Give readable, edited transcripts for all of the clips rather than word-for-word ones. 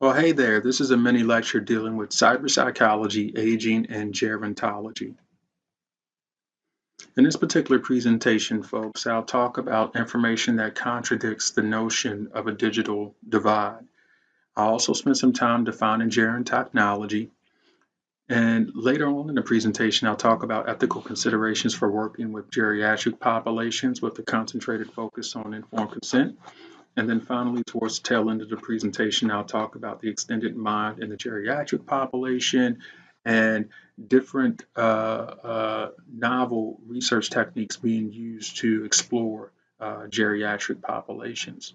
Well, hey there. This is a mini lecture dealing with cyberpsychology, aging, and gerontology. In this particular presentation, folks, I'll talk about information that contradicts the notion of a digital divide. I'll also spend some time defining gerontechnology, and later on in the presentation, I'll talk about ethical considerations for working with geriatric populations with a concentrated focus on informed consent. And then finally, towards the tail end of the presentation, I'll talk about the extended mind in the geriatric population and different novel research techniques being used to explore geriatric populations.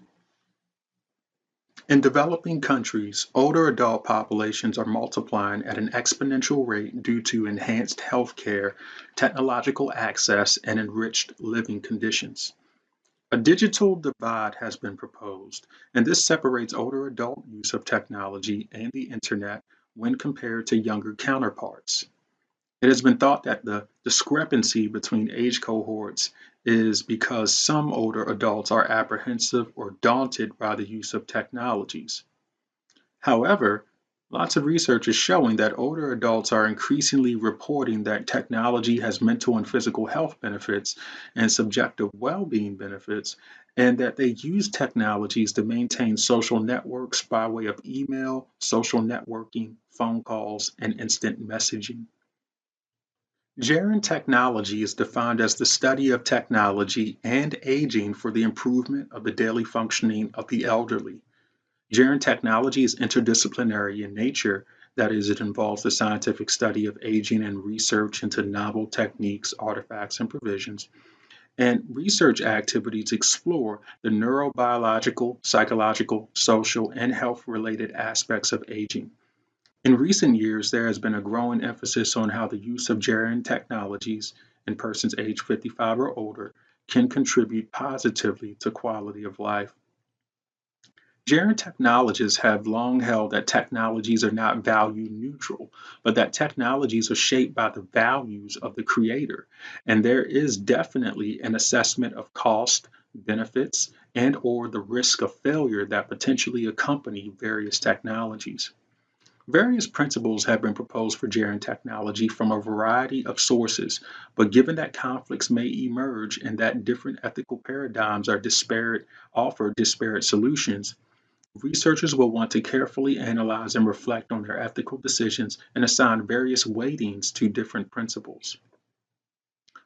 In developing countries, older adult populations are multiplying at an exponential rate due to enhanced healthcare, technological access, and enriched living conditions. A digital divide has been proposed, and this separates older adult use of technology and the internet when compared to younger counterparts. It has been thought that the discrepancy between age cohorts is because some older adults are apprehensive or daunted by the use of technologies. However, lots of research is showing that older adults are increasingly reporting that technology has mental and physical health benefits and subjective well being benefits, and that they use technologies to maintain social networks by way of email, social networking, phone calls, and instant messaging. Gerontechnology is defined as the study of technology and aging for the improvement of the daily functioning of the elderly. Gerontechnology is interdisciplinary in nature, that is, it involves the scientific study of aging and research into novel techniques, artifacts, and provisions. And research activities explore the neurobiological, psychological, social, and health related aspects of aging. In recent years, there has been a growing emphasis on how the use of gerontechnologies in persons aged 55 or older can contribute positively to quality of life. Gerontechnologists have long held that technologies are not value neutral, but that technologies are shaped by the values of the creator. And there is definitely an assessment of cost, benefits, and or the risk of failure that potentially accompany various technologies. Various principles have been proposed for gerontechnology from a variety of sources, but given that conflicts may emerge and that different ethical paradigms are disparate, offer disparate solutions, researchers will want to carefully analyze and reflect on their ethical decisions and assign various weightings to different principles.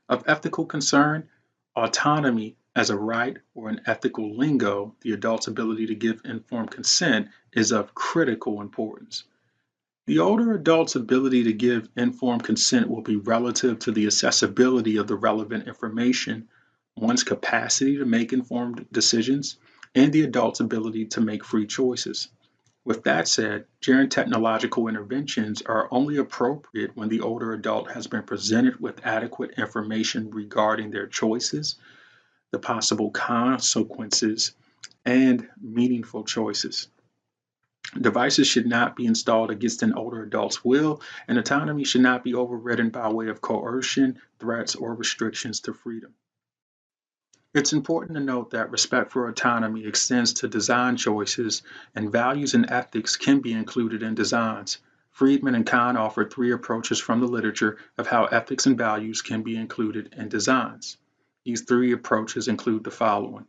Of ethical concern, autonomy as a right or an ethical lingo, the adult's ability to give informed consent, is of critical importance. The older adult's ability to give informed consent will be relative to the accessibility of the relevant information, one's capacity to make informed decisions, and the adult's ability to make free choices. With that said, gerontechnological interventions are only appropriate when the older adult has been presented with adequate information regarding their choices, the possible consequences, and meaningful choices. Devices should not be installed against an older adult's will, and autonomy should not be overridden by way of coercion, threats, or restrictions to freedom. It's important to note that respect for autonomy extends to design choices, and values and ethics can be included in designs. Friedman and Kahn offer three approaches from the literature of how ethics and values can be included in designs. These three approaches include the following.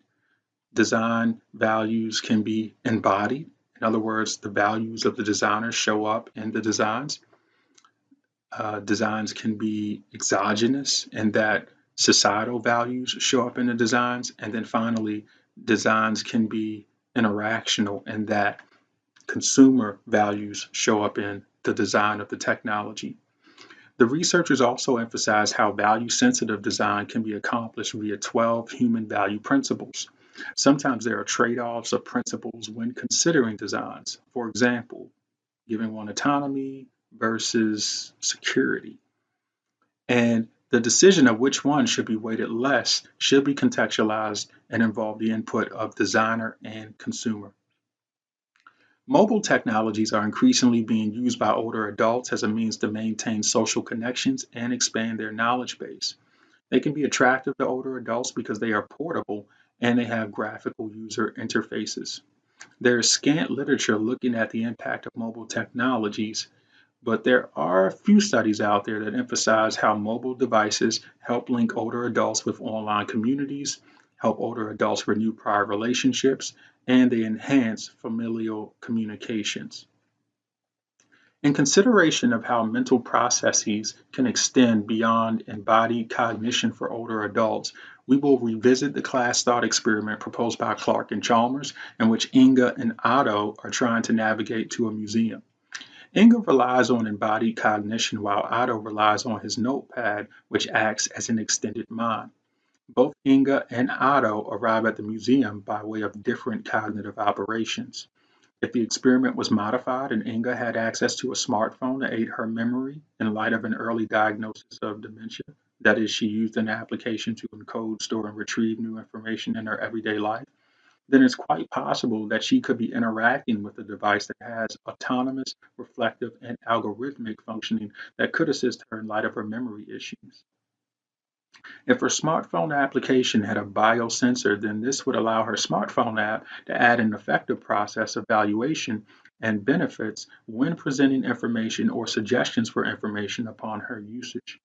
Design values can be embodied. In other words, the values of the designer show up in the designs. Designs can be exogenous in that societal values show up in the designs. And then finally, designs can be interactional in that consumer values show up in the design of the technology. The researchers also emphasize how value sensitive design can be accomplished via 12 human value principles. Sometimes there are trade offs of principles when considering designs. For example, giving one autonomy versus security. And the decision of which one should be weighted less should be contextualized and involve the input of designer and consumer. Mobile technologies are increasingly being used by older adults as a means to maintain social connections and expand their knowledge base. They can be attractive to older adults because they are portable and they have graphical user interfaces. There is scant literature looking at the impact of mobile technologies, but there are a few studies out there that emphasize how mobile devices help link older adults with online communities, help older adults renew prior relationships, and they enhance familial communications. In consideration of how mental processes can extend beyond embodied cognition for older adults, we will revisit the class thought experiment proposed by Clark and Chalmers, in which Inga and Otto are trying to navigate to a museum. Inga relies on embodied cognition while Otto relies on his notepad, which acts as an extended mind. Both Inga and Otto arrive at the museum by way of different cognitive operations. If the experiment was modified and Inga had access to a smartphone to aid her memory in light of an early diagnosis of dementia, that is, she used an application to encode, store, and retrieve new information in her everyday life, then it's quite possible that she could be interacting with a device that has autonomous, reflective, and algorithmic functioning that could assist her in light of her memory issues. If her smartphone application had a biosensor, then this would allow her smartphone app to add an effective process evaluation and benefits when presenting information or suggestions for information upon her usage.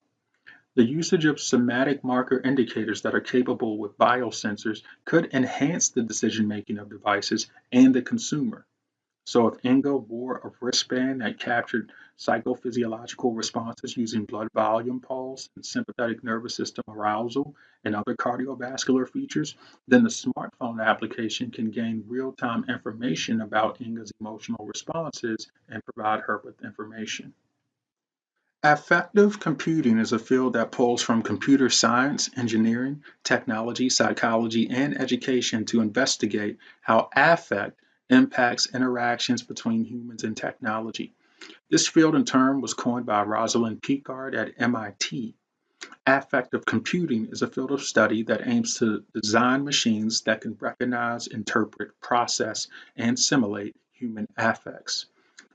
The usage of somatic marker indicators that are capable with biosensors could enhance the decision making of devices and the consumer. So if Inga wore a wristband that captured psychophysiological responses using blood volume pulse and sympathetic nervous system arousal and other cardiovascular features, then the smartphone application can gain real-time information about Inga's emotional responses and provide her with information. Affective computing is a field that pulls from computer science, engineering, technology, psychology, and education to investigate how affect impacts interactions between humans and technology. This field, in turn, was coined by Rosalind Picard at MIT. Affective computing is a field of study that aims to design machines that can recognize, interpret, process, and simulate human affects.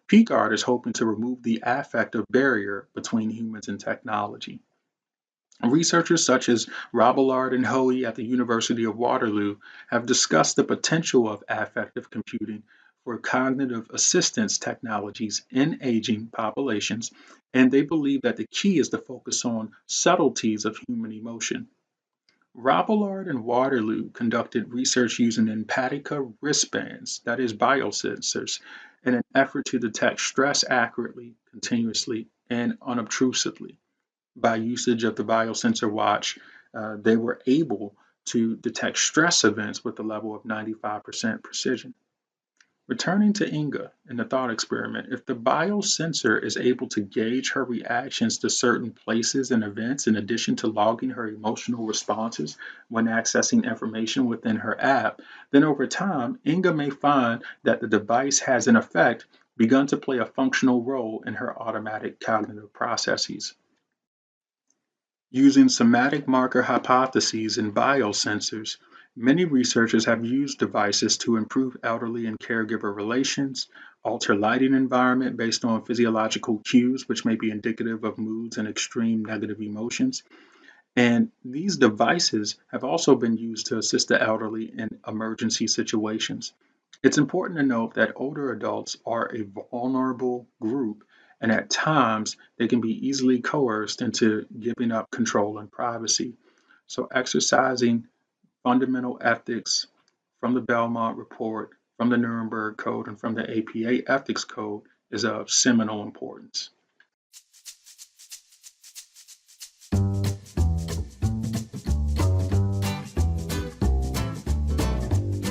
Picard is hoping to remove the affective barrier between humans and technology. Researchers such as Robillard and Hoey at the University of Waterloo have discussed the potential of affective computing for cognitive assistance technologies in aging populations, and they believe that the key is to focus on subtleties of human emotion. Robillard and Waterloo conducted research using Empatica wristbands, that is, biosensors, in an effort to detect stress accurately, continuously, and unobtrusively. By usage of the biosensor watch, they were able to detect stress events with a level of 95% precision. Returning to Inga in the thought experiment, if the biosensor is able to gauge her reactions to certain places and events in addition to logging her emotional responses when accessing information within her app, then over time, Inga may find that the device has in effect begun to play a functional role in her automatic cognitive processes. Using somatic marker hypotheses in biosensors, many researchers have used devices to improve elderly and caregiver relations, alter lighting environment based on physiological cues, which may be indicative of moods and extreme negative emotions. And these devices have also been used to assist the elderly in emergency situations. It's important to note that older adults are a vulnerable group, and at times they can be easily coerced into giving up control and privacy. So, exercising fundamental ethics from the Belmont Report, from the Nuremberg Code, and from the APA Ethics Code is of seminal importance.